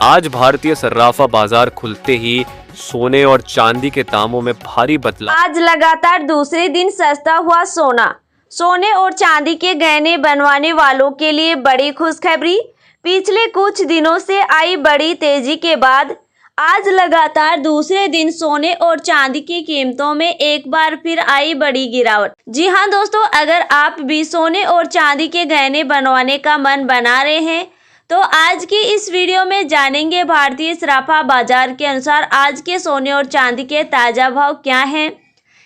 आज भारतीय सर्राफा बाजार खुलते ही सोने और चांदी के दामों में भारी बदलाव। आज लगातार दूसरे दिन सस्ता हुआ सोना। सोने और चांदी के गहने बनवाने वालों के लिए बड़ी खुशखबरी। पिछले कुछ दिनों से आई बड़ी तेजी के बाद आज लगातार दूसरे दिन सोने और चांदी की कीमतों में एक बार फिर आई बड़ी गिरावट। जी हां दोस्तों, अगर आप भी सोने और चांदी के गहने बनवाने का मन बना रहे हैं तो आज की इस वीडियो में जानेंगे भारतीय सराफा बाजार के अनुसार आज के सोने और चांदी के ताज़ा भाव क्या हैं।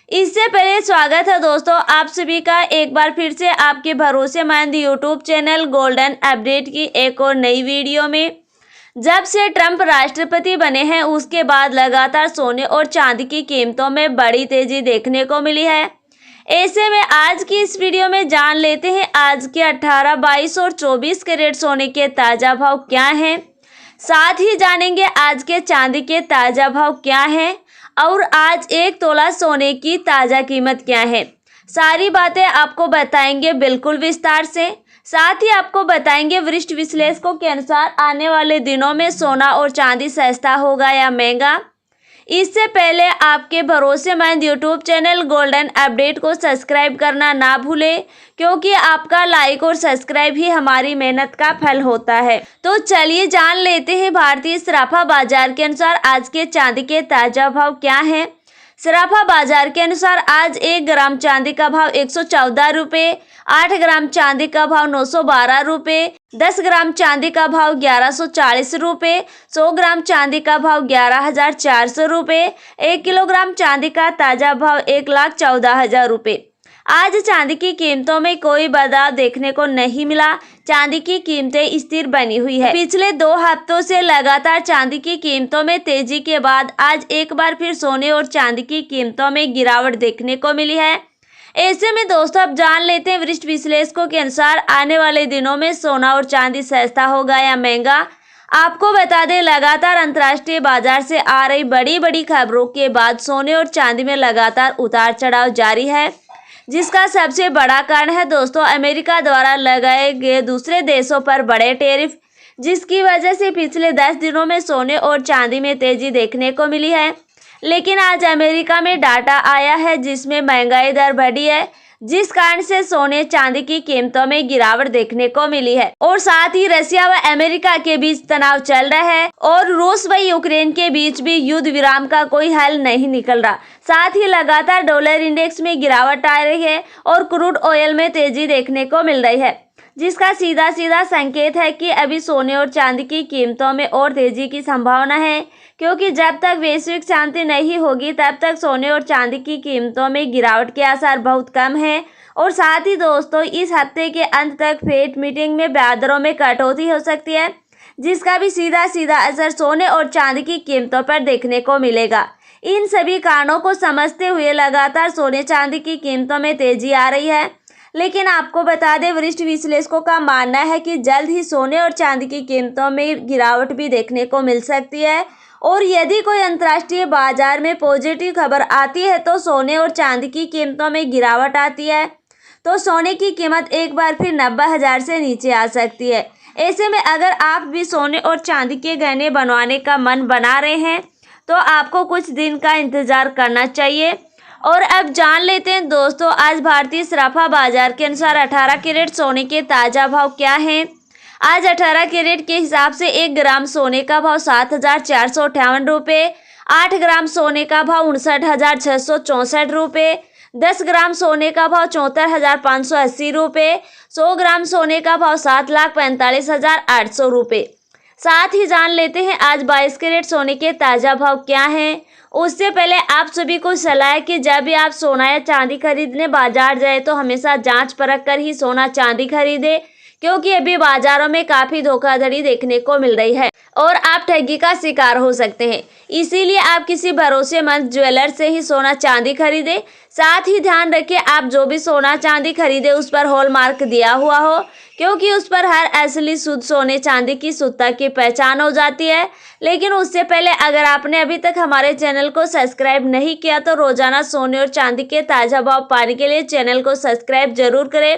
इससे पहले स्वागत है दोस्तों आप सभी का एक बार फिर से आपके भरोसेमंद यूट्यूब चैनल गोल्डन अपडेट की एक और नई वीडियो में। जब से ट्रंप राष्ट्रपति बने हैं उसके बाद लगातार सोने और चांदी की कीमतों में बड़ी तेजी देखने को मिली है। ऐसे में आज की इस वीडियो में जान लेते हैं आज के 18, 22 और 24 कैरेट सोने के ताज़ा भाव क्या हैं। साथ ही जानेंगे आज के चांदी के ताज़ा भाव क्या हैं और आज 1 तोला सोने की ताज़ा कीमत क्या है। सारी बातें आपको बताएंगे बिल्कुल विस्तार से। साथ ही आपको बताएंगे वरिष्ठ विश्लेषकों के अनुसार आने वाले दिनों में सोना और चांदी सस्ता होगा या महंगा। इससे पहले आपके भरोसेमंद यूट्यूब चैनल गोल्डन अपडेट को सब्सक्राइब करना ना भूलें, क्योंकि आपका लाइक और सब्सक्राइब ही हमारी मेहनत का फल होता है। तो चलिए जान लेते हैं भारतीय सराफा बाजार के अनुसार आज के चांदी के ताज़ा भाव क्या हैं। सराफा बाजार के अनुसार आज 1 ग्राम चांदी का भाव 114 रुपये, 8 ग्राम चांदी का भाव 912 रुपये, 10 ग्राम चांदी का भाव 1140 रुपये, 100 ग्राम चांदी का भाव 11,400 रुपये, 1 किलोग्राम चांदी का ताज़ा भाव 1,14,000 रुपये। आज चांदी की कीमतों में कोई बदलाव देखने को नहीं मिला। चांदी की कीमतें स्थिर बनी हुई है। पिछले 2 हफ्तों से लगातार चांदी की कीमतों में तेजी के बाद आज एक बार फिर सोने और चांदी की कीमतों में गिरावट देखने को मिली है। ऐसे में दोस्तों अब जान लेते हैं वरिष्ठ विश्लेषकों के अनुसार आने वाले दिनों में सोना और चांदी सस्ता होगा या महंगा। आपको बता दें लगातार अंतर्राष्ट्रीय बाजार से आ रही बड़ी खबरों के बाद सोने और चांदी में लगातार उतार चढ़ाव जारी है, जिसका सबसे बड़ा कारण है दोस्तों अमेरिका द्वारा लगाए गए दूसरे देशों पर बड़े टैरिफ, जिसकी वजह से पिछले 10 दिनों में सोने और चांदी में तेजी देखने को मिली है। लेकिन आज अमेरिका में डाटा आया है जिसमें महंगाई दर बढ़ी है, जिस कारण से सोने चांदी की कीमतों में गिरावट देखने को मिली है। और साथ ही रशिया व अमेरिका के बीच तनाव चल रहा है और रूस व यूक्रेन के बीच भी युद्ध विराम का कोई हल नहीं निकल रहा। साथ ही लगातार डॉलर इंडेक्स में गिरावट आ रही है और क्रूड ऑयल में तेजी देखने को मिल रही है, जिसका सीधा संकेत है कि अभी सोने और चांदी की कीमतों में और तेजी की संभावना है, क्योंकि जब तक वैश्विक शांति नहीं होगी तब तक सोने और चांदी की कीमतों में गिरावट के आसार बहुत कम है। और साथ ही दोस्तों इस हफ्ते के अंत तक फेड मीटिंग में ब्याज दरों में कटौती हो सकती है, जिसका भी सीधा असर सोने और चांदी की कीमतों पर देखने को मिलेगा। इन सभी कारणों को समझते हुए लगातार सोने चांदी की कीमतों में तेजी आ रही है। लेकिन आपको बता दें वरिष्ठ विश्लेषकों का मानना है कि जल्द ही सोने और चांदी की कीमतों में गिरावट भी देखने को मिल सकती है। और यदि कोई अंतर्राष्ट्रीय बाजार में पॉजिटिव खबर आती है तो सोने और चांदी की कीमतों में गिरावट आती है तो सोने की कीमत एक बार फिर 90,000 से नीचे आ सकती है। ऐसे में अगर आप भी सोने और चांदी के गहने बनवाने का मन बना रहे हैं तो आपको कुछ दिन का इंतज़ार करना चाहिए। और अब जान लेते हैं दोस्तों आज भारतीय सराफा बाजार के अनुसार 18 कैरेट सोने के ताज़ा भाव क्या हैं। आज 18 कैरेट के हिसाब से 1 ग्राम सोने का भाव 7,458 रुपये, 8 ग्राम सोने का भाव 59,664 रुपये, 10 ग्राम सोने का भाव 74,580 रुपये, 100 ग्राम सोने का भाव 7,45,800 रुपये। साथ ही जान लेते हैं आज 22 कैरेट सोने के ताज़ा भाव क्या हैं। उससे पहले आप सभी को सलाह है कि जब भी आप सोना या चांदी खरीदने बाजार जाए तो हमेशा जांच परख कर ही सोना चांदी खरीदे, क्योंकि अभी बाजारों में काफ़ी धोखाधड़ी देखने को मिल रही है और आप ठगी का शिकार हो सकते हैं। इसीलिए आप किसी भरोसेमंद ज्वेलर से ही सोना चांदी खरीदें। साथ ही ध्यान रखें आप जो भी सोना चांदी खरीदे उस पर हॉलमार्क दिया हुआ हो, क्योंकि उस पर हर असली शुद्ध सोने चांदी की शुद्धता की पहचान हो जाती है। लेकिन उससे पहले अगर आपने अभी तक हमारे चैनल को सब्सक्राइब नहीं किया तो रोजाना सोने और चांदी के ताज़ा भाव पाने के लिए चैनल को सब्सक्राइब जरूर करें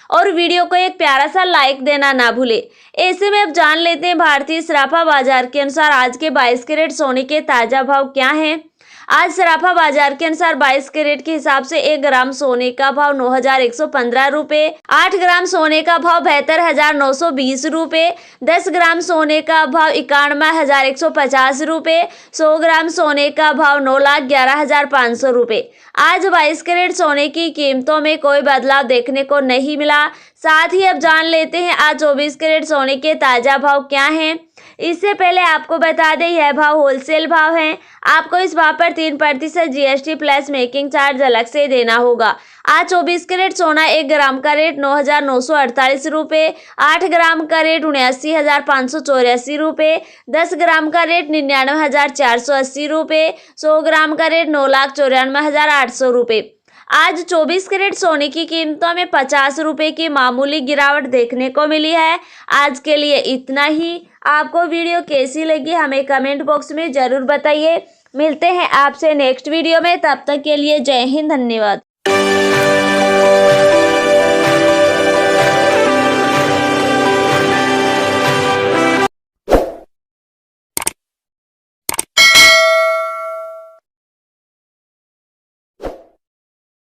और वीडियो को एक प्यारा सा लाइक देना ना भूले। ऐसे में अब जान लेते हैं भारतीय सराफा बाजार के अनुसार आज के 22 कैरेट सोने के ताजा भाव क्या हैं। आज सराफा बाजार के अनुसार 22 कैरेट के हिसाब से 1 ग्राम सोने का भाव 9,115 रुपए, 8 ग्राम सोने का भाव 72,920 रुपए, 10 ग्राम सोने का भाव 91,150 रुपए, 100 ग्राम सोने का भाव 9,11,500 रुपए। आज 22 कैरेट सोने की कीमतों में कोई बदलाव देखने को नहीं मिला। साथ ही अब जान लेते हैं आज 24 कैरेट सोने के ताजा भाव क्या हैं। इससे पहले आपको बता दें यह भाव होलसेल भाव हैं। आपको इस भाव पर 3% जीएसटी प्लस मेकिंग चार्ज अलग से देना होगा। आज 24 कैरेट सोना 1 ग्राम का रेट 9,948 रुपये, 8 ग्राम का रेट 79,584 रुपये, 10 ग्राम का रेट 99,480 रुपये, 100 ग्राम का रेट 9,94,800 रुपये। आज 24 कैरेट सोने की कीमतों में 50 रुपए की मामूली गिरावट देखने को मिली है। आज के लिए इतना ही। आपको वीडियो कैसी लगी हमें कमेंट बॉक्स में ज़रूर बताइए। मिलते हैं आपसे नेक्स्ट वीडियो में, तब तक के लिए जय हिंद, धन्यवाद।